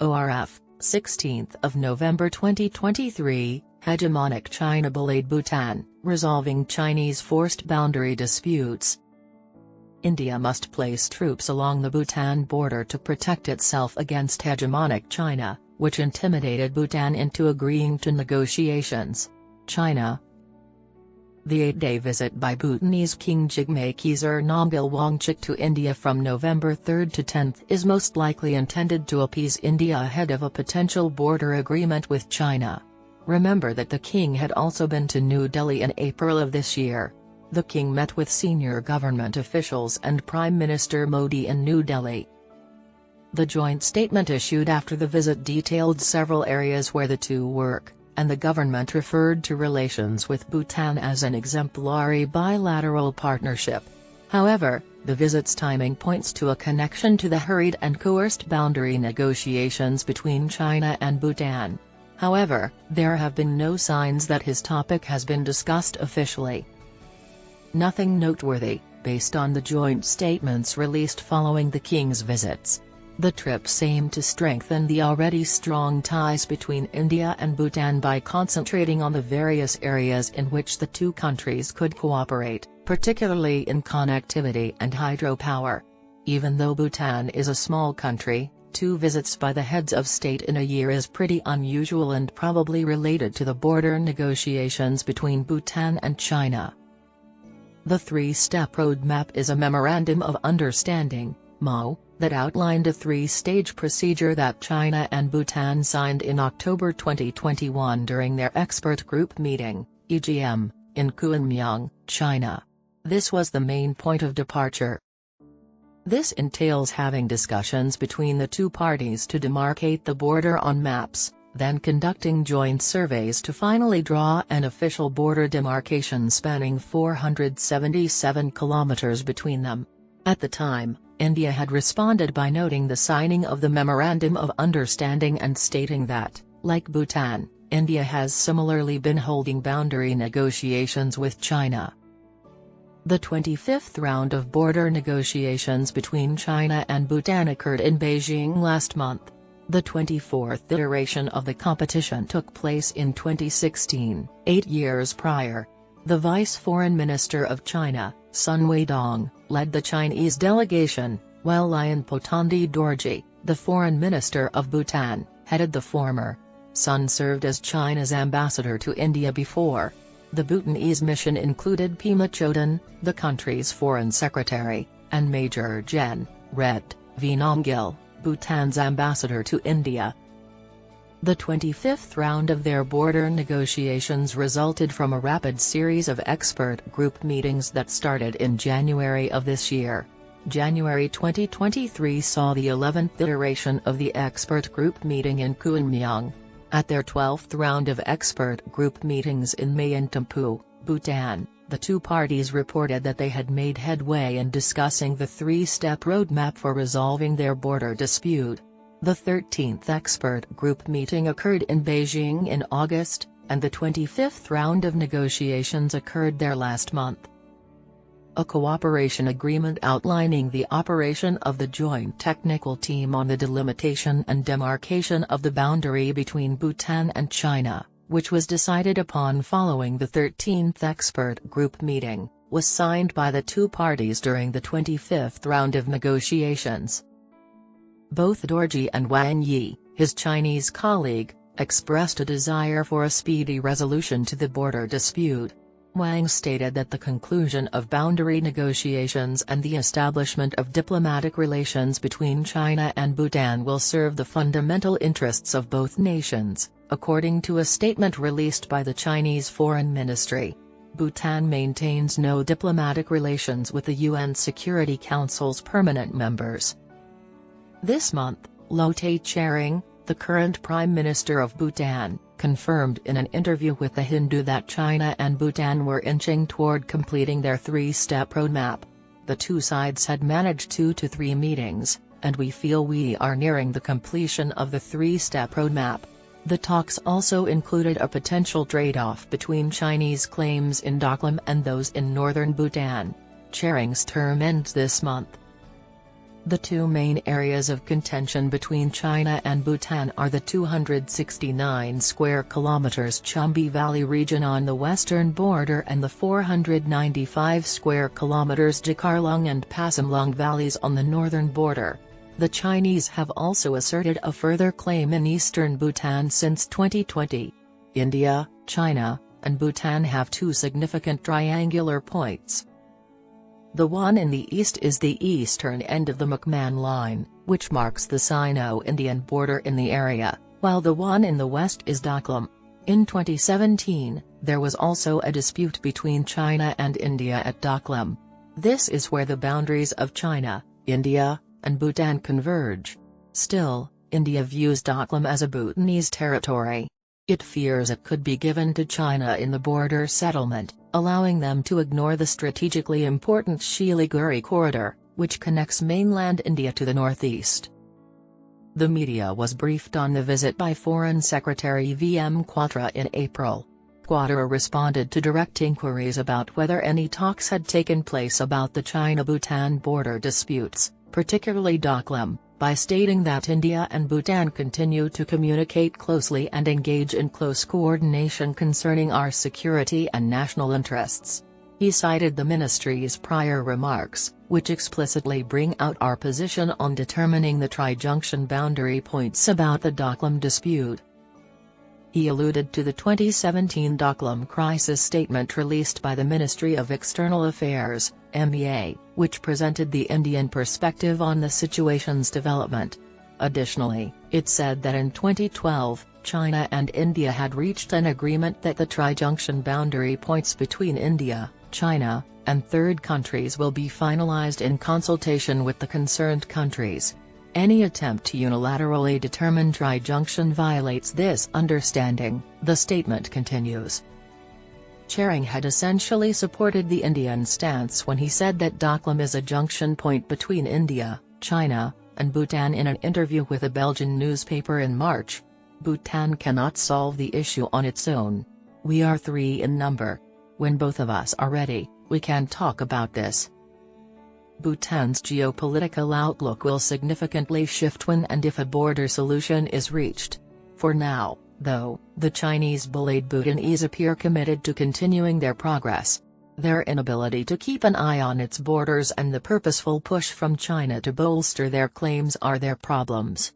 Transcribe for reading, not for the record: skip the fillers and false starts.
ORF, 16th of November 2023, Hegemonic China bullied Bhutan, resolving Chinese forced boundary disputes. India must place troops along the Bhutan border to protect itself against hegemonic China, which intimidated Bhutan into agreeing to negotiations. China. The 8-day visit by Bhutanese King Jigme Khesar Namgyel Wangchuk to India from November 3 to 10 is most likely intended to appease India ahead of a potential border agreement with China. Remember that the king had also been to New Delhi in April of this year. The king met with senior government officials and Prime Minister Modi in New Delhi. The joint statement issued after the visit detailed several areas where the two work, and the government referred to relations with Bhutan as an exemplary bilateral partnership. However, the visit's timing points to a connection to the hurried and coerced boundary negotiations between China and Bhutan. However, there have been no signs that his topic has been discussed officially. Nothing noteworthy, based on the joint statements released following the king's visits. The trips aim to strengthen the already strong ties between India and Bhutan by concentrating on the various areas in which the two countries could cooperate, particularly in connectivity and hydropower. Even though Bhutan is a small country, 2 visits by the heads of state in a year is pretty unusual and probably related to the border negotiations between Bhutan and China. The 3-step roadmap is a Memorandum of Understanding, MOU, that outlined a 3-stage procedure that China and Bhutan signed in October 2021 during their expert group meeting, EGM, in Kunming, China. This was the main point of departure. This entails having discussions between the two parties to demarcate the border on maps, then conducting joint surveys to finally draw an official border demarcation spanning 477 kilometers between them. At the time, India had responded by noting the signing of the Memorandum of Understanding and stating that, like Bhutan, India has similarly been holding boundary negotiations with China. The 25th round of border negotiations between China and Bhutan occurred in Beijing last month. The 24th iteration of the competition took place in 2016, 8 years prior. The Vice Foreign Minister of China, Sun Weidong, led the Chinese delegation, while Lian Potandi Dorji, the Foreign Minister of Bhutan, headed the former. Sun served as China's ambassador to India before. The Bhutanese mission included Pema Chodon, the country's foreign secretary, and Major Gen. Ret. V. Namgyel, Bhutan's ambassador to India. The 25th round of their border negotiations resulted from a rapid series of expert group meetings that started in January of this year. January 2023 saw the 11th iteration of the expert group meeting in Kunming. At their 12th round of expert group meetings in May in Thimphu, Bhutan, the two parties reported that they had made headway in discussing the 3-step roadmap for resolving their border dispute. The 13th expert group meeting occurred in Beijing in August, and the 25th round of negotiations occurred there last month. A cooperation agreement outlining the operation of the Joint Technical Team on the delimitation and demarcation of the boundary between Bhutan and China, which was decided upon following the 13th expert group meeting, was signed by the two parties during the 25th round of negotiations. Both Dorji and Wang Yi, his Chinese colleague, expressed a desire for a speedy resolution to the border dispute. Wang stated that the conclusion of boundary negotiations and the establishment of diplomatic relations between China and Bhutan will serve the fundamental interests of both nations, according to a statement released by the Chinese Foreign Ministry. Bhutan maintains no diplomatic relations with the UN Security Council's permanent members. This month, Lotay Tshering, the current Prime Minister of Bhutan, confirmed in an interview with The Hindu that China and Bhutan were inching toward completing their 3-step roadmap. The two sides had managed 2 to 3 meetings, and we feel we are nearing the completion of the 3-step roadmap. The talks also included a potential trade-off between Chinese claims in Doklam and those in northern Bhutan. Tschering's term ends this month. The two main areas of contention between China and Bhutan are the 269 square kilometers Chumbi Valley region on the western border and the 495 square kilometers Jikarlung and Pasamlung valleys on the northern border. The Chinese have also asserted a further claim in eastern Bhutan since 2020. India, China, and Bhutan have two significant triangular points. The one in the east is the eastern end of the McMahon Line, which marks the Sino-Indian border in the area, while the one in the west is Doklam. In 2017, there was also a dispute between China and India at Doklam. This is where the boundaries of China, India, and Bhutan converge. Still, India views Doklam as a Bhutanese territory. It fears it could be given to China in the border settlement, allowing them to ignore the strategically important Siliguri corridor, which connects mainland India to the northeast. The media was briefed on the visit by Foreign Secretary V.M. Quadra in April. Quadra responded to direct inquiries about whether any talks had taken place about the China-Bhutan border disputes, particularly Doklam, by stating that India and Bhutan continue to communicate closely and engage in close coordination concerning our security and national interests. He cited the ministry's prior remarks, which explicitly bring out our position on determining the tri-junction boundary points about the Doklam dispute. He alluded to the 2017 Doklam Crisis Statement released by the Ministry of External Affairs, MEA, which presented the Indian perspective on the situation's development. Additionally, it said that in 2012, China and India had reached an agreement that the tri-junction boundary points between India, China, and third countries will be finalized in consultation with the concerned countries. Any attempt to unilaterally determine tri-junction violates this understanding, the statement continues. Charing had essentially supported the Indian stance when he said that Doklam is a junction point between India, China, and Bhutan in an interview with a Belgian newspaper in March. Bhutan cannot solve the issue on its own. We are 3 in number. When both of us are ready, we can talk about this. Bhutan's geopolitical outlook will significantly shift when and if a border solution is reached. For now, though, the Chinese bullied Bhutanese appear committed to continuing their progress. Their inability to keep an eye on its borders and the purposeful push from China to bolster their claims are their problems.